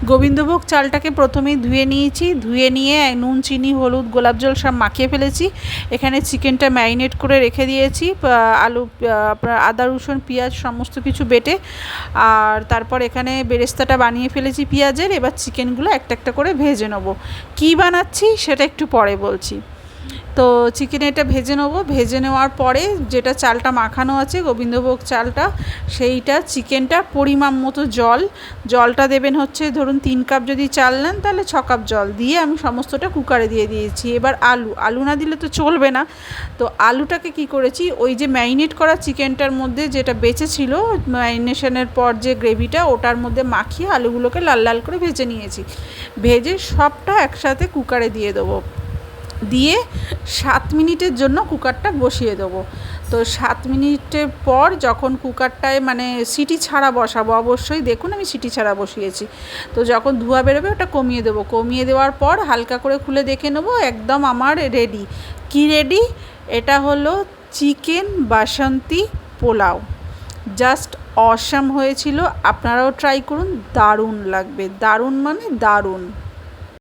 গোবিন্দভোগ চালটাকে প্রথমেই ধুয়ে নিয়েছি, ধুয়ে নিয়ে নুন, চিনি, হলুদ, গোলাপ জল সব মাখিয়ে ফেলেছি। এখানে চিকেনটা ম্যারিনেট করে রেখে দিয়েছি, আলু, আপনার আদা, রসুন, পেঁয়াজ সমস্ত কিছু বেটে। আর তারপর এখানে বেরেস্তাটা বানিয়ে ফেলেছি পেঁয়াজের। এবার চিকেনগুলো একটা একটা করে ভেজে নেবো। কী বানাচ্ছি সেটা একটু পরে বলছি। তো চিকেন এটা ভেজে নেবো। ভেজে নেওয়ার পরে যেটা চালটা মাখানো আছে, গোবিন্দভোগ চালটা, সেইটা চিকেনটা পরিমাণ মতো জলটা দেবেন হচ্ছে, ধরুন 3 কাপ যদি চাল নেন তাহলে 6 কাপ জল দিয়ে আমি সমস্তটা কুকারে দিয়ে দিয়েছি। এবার আলু না দিলে তো চলবে না। তো আলুটাকে কি করেছি, ওই যে ম্যারিনেট করা চিকেনটার মধ্যে যেটা বেঁচে ছিল ম্যারিনেশনের পর যে গ্রেভিটা, ওটার মধ্যে মাখিয়ে আলুগুলোকে লাল লাল করে ভেজে নিয়েছি। ভেজে সবটা একসাথে কুকারে দিয়ে দেবো। দিয়ে 7 মিনিটের জন্য কুকারটা বসিয়ে দেবো। তো 7 মিনিটের পর যখন কুকারটায় মানে সিটি ছাড়া বসাবো, অবশ্যই দেখুন আমি সিটি ছাড়া বসিয়েছি। তো যখন ধোঁয়া বেরোবে ওটা কমিয়ে দেবো। কমিয়ে দেওয়ার পর হালকা করে খুলে দেখে নেবো, একদম আমার রেডি। কি রেডি? এটা হলো চিকেন বাসন্তী পোলাও। জাস্ট অসাম হয়েছিল। আপনারাও ট্রাই করুন, দারুণ লাগবে। দারুণ মানে দারুণ।